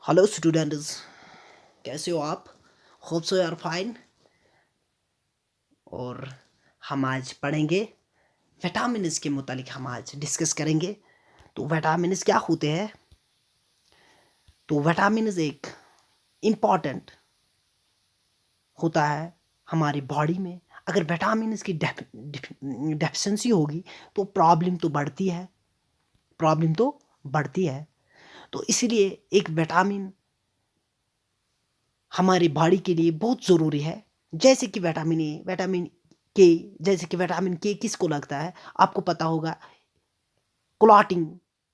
Hello students, कैसे हो आप? होप सो यार फाइन। और हम आज पढ़ेंगे विटामिन्स के मुतालिक। हम आज डिस्कस करेंगे। तो विटामिन्स क्या होते हैं? तो विटामिन्स एक इम्पॉर्टेंट होता है हमारी बॉडी में। अगर विटामिन्स की डेफिशिएंसी होगी तो प्रॉब्लम तो बढ़ती है। तो इसीलिए एक विटामिन हमारी बॉडी के लिए बहुत ज़रूरी है। जैसे कि विटामिन ए, विटामिन के। जैसे कि विटामिन के किसको लगता है? आपको पता होगा, क्लॉटिंग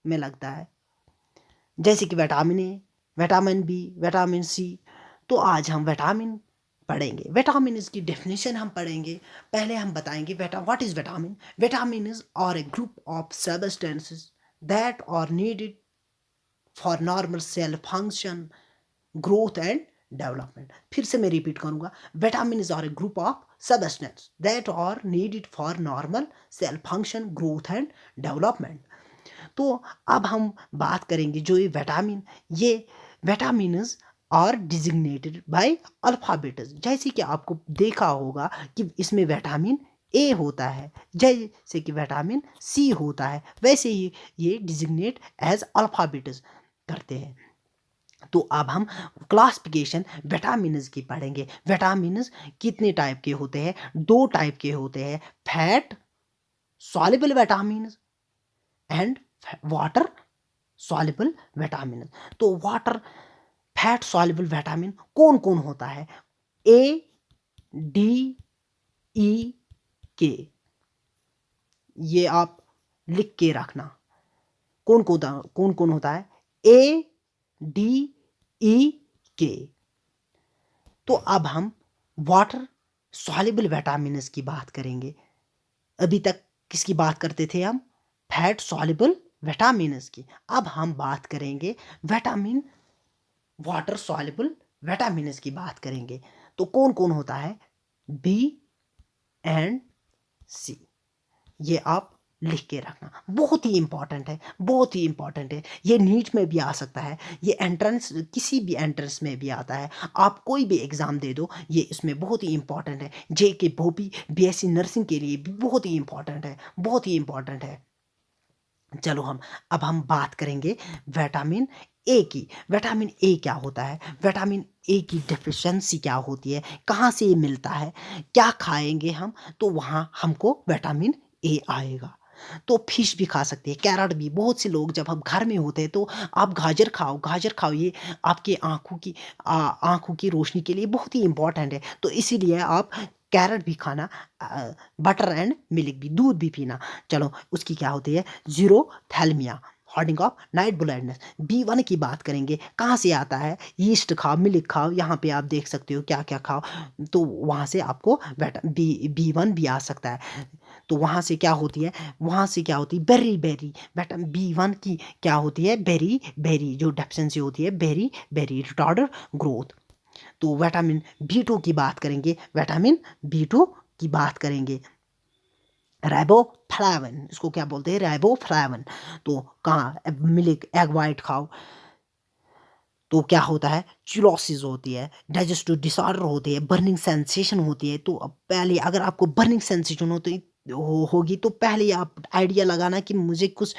में लगता है। जैसे कि vitamin A, vitamin B, vitamin C. तो आज हम विटामिन पढ़ेंगे। विटामिन की डेफिनेशन हम पढ़ेंगे। पहले हम बताएंगे what is vitamin. Vitamin are a group of substances that are needed for normal cell function, growth and development. फिर से मैं रिपीट करूंगा। Vitamin are a group of substance that are needed for normal cell function, growth and development. तो अब हम बात करेंगे जो ये vitamin are designated by alphabets. जैसे कि आपको देखा होगा कि इसमें विटामिन ए होता है, जैसे कि विटामिन सी होता है, वैसे ही ये डिजिग्नेट एज अल्फ़ाबेट्स करते हैं। तो अब हम क्लासिफिकेशन विटामिन्स की पढ़ेंगे। विटामिन्स कितने टाइप के होते हैं? दो टाइप के होते हैं, fat soluble vitamins and water soluble vitamin. तो वाटर फैट सॉल्युबल विटामिन कौन कौन होता है? ए, डी, ई, के। ये आप लिख के रखना। कौन कौन होता है? ए, डी, ई, के। तो अब हम वाटर सॉल्युबल विटामिन्स की बात करेंगे। अभी तक किसकी बात करते थे हम? फैट सॉल्युबल विटामिन्स की। अब हम बात करेंगे विटामिन वाटर सॉल्युबल विटामिन्स की बात करेंगे। तो कौन कौन होता है? बी एंड सी। ये आप लिख के रखना, बहुत ही इंपॉर्टेंट है, बहुत ही इंपॉर्टेंट है। ये नीट में भी आ सकता है, ये एंट्रेंस, किसी भी एंट्रेंस में भी आता है। आप कोई भी एग्ज़ाम दे दो, ये इसमें बहुत ही इंपॉर्टेंट है। जे के भोपी बीएससी नर्सिंग के लिए भी बहुत ही इंपॉर्टेंट है, बहुत ही इंपॉर्टेंट है। चलो अब हम बात करेंगे विटामिन ए की। विटामिन ए क्या होता है? विटामिन ए की डेफिशिएंसी क्या होती है? कहाँ से ये मिलता है? क्या खाएंगे हम तो वहाँ हमको विटामिन ए आएगा? तो फिश भी खा सकते हैं, कैरट भी। बहुत से लोग जब हम घर में होते हैं तो आप गाजर खाओ, गाजर खाओ। ये आपके आँखों की रोशनी के लिए बहुत ही इंपॉर्टेंट है। तो इसीलिए आप कैरट भी खाना, बटर एंड मिल्क भी, दूध भी पीना। चलो, उसकी क्या होती है? Xerophthalmia, hardening of night blindness. B one की बात करेंगे, कहाँ से आता है? यीस्ट खाओ, मिल्क खाओ, यहाँ पे आप देख सकते हो क्या क्या खाओ। तो वहाँ से आपको बी1 भी आ सकता है। तो वहाँ से क्या होती है? वहाँ से क्या होती है? बेरी विटामिन बी1 की क्या होती है? बेरी जो डेफिशिएंसी होती है, बेरी रिटार्डर ग्रोथ। तो विटामिन बी2 की बात करेंगे, विटामिन बी2 की बात करेंगे। राइबोफ्लाविन, इसको क्या बोलते हैं? राइबोफ्लाविन। तो कहाँ? मिल्क, एग वाइट खाओ। तो क्या होता है? चिलोसिस होती है, डाइजेस्टिव डिसऑर्डर होती है, बर्निंग सेंसेशन होती है। तो अब पहले अगर आपको बर्निंग सेंसेशन होगी तो पहले आप आइडिया लगाना कि मुझे कुछ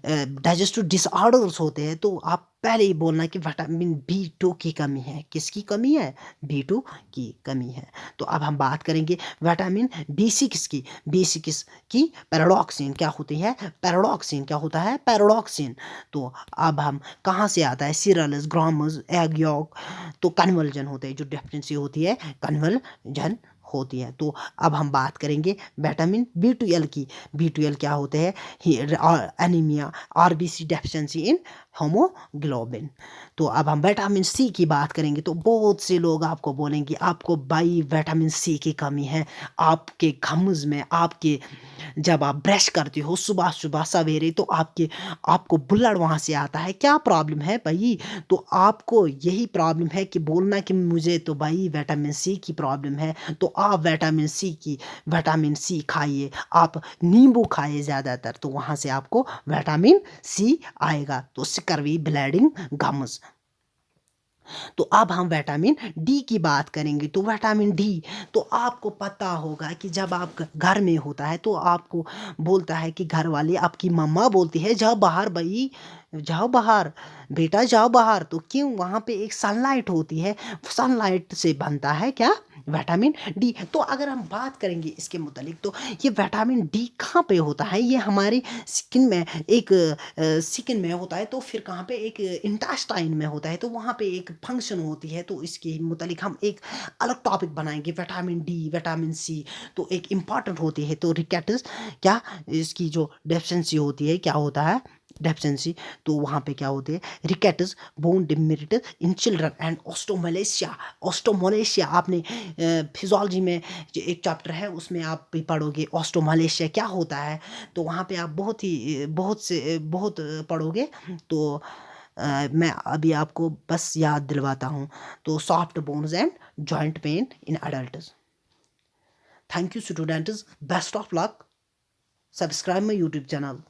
डाइजेस्टिव डिसऑर्डर्स होते हैं। तो आप पहले ही बोलना कि विटामिन बी2 की कमी है। किसकी कमी है? बी2 की कमी है। तो अब हम बात करेंगे विटामिन बी6 की। बी6 की पैराडॉक्सिन क्या होती है? पैराडॉक्सिन क्या होता है? पैराडॉक्सिन। तो अब हम कहाँ से आता है? Cereals, grams, egg York. तो कन्वर्जन होते हैं, जो डेफिशिएंसी होती है कन्वर्जन होती है। तो अब हम बात करेंगे विटामिन बी12 की। बी12 क्या होते हैं? Anaemia, RBC deficiency in haemoglobin. तो अब हम विटामिन सी की बात करेंगे। तो बहुत से लोग आपको बोलेंगे आपको भाई विटामिन सी की कमी है। आपके गम्स में, आपके जब आप ब्रश करते हो सुबह सुबह सवेरे, तो आपको बुल्लड़ वहाँ से आता है। क्या प्रॉब्लम है भाई? तो आपको यही प्रॉब्लम है कि बोलना कि मुझे तो भाई विटामिन सी की प्रॉब्लम है। तो आप विटामिन सी खाइए, आप नींबू खाइए ज़्यादातर, तो वहाँ से आपको विटामिन सी आएगा। तो स्कर्वी, ब्लीडिंग, गम्स। तो अब हम विटामिन डी की बात करेंगे। तो विटामिन डी, तो आपको पता होगा कि जब आप घर में होता है तो आपको बोलता है कि घर वाले, आपकी मम्मा बोलती है जाओ बाहर भाई, जाओ बाहर बेटा, जाओ बाहर। तो क्यों? वहाँ पे एक सनलाइट होती है, सनलाइट से बनता है क्या? Vitamin D. तो अगर हम बात करेंगे इसके मुतालिक, तो ये विटामिन डी कहाँ पे होता है? ये हमारी स्किन में एक स्किन में होता है, तो फिर कहाँ पे? एक इंटेस्टाइन में होता है, तो वहाँ पे एक फंक्शन होती है। तो इसके मुतालिक हम एक अलग टॉपिक बनाएंगे, विटामिन डी, विटामिन सी, तो एक इम्पॉर्टेंट होती है। तो रिकेट्स क्या, इसकी जो डेफिशिएंसी होती है, क्या होता है डेफिशिएंसी? तो वहाँ पे क्या होते हैं? Rickets, bone demerit in children and osteomalacia. Osteomalacia आपने फिजियोलॉजी में जो एक चैप्टर है उसमें आप भी पढ़ोगे ऑस्टोमलेशिया क्या होता है। तो वहाँ पे आप बहुत पढ़ोगे। तो मैं अभी आपको बस याद दिलवाता हूँ। तो soft bones and joint pain in adult. Thank you students, best of luck. Subscribe my YouTube channel.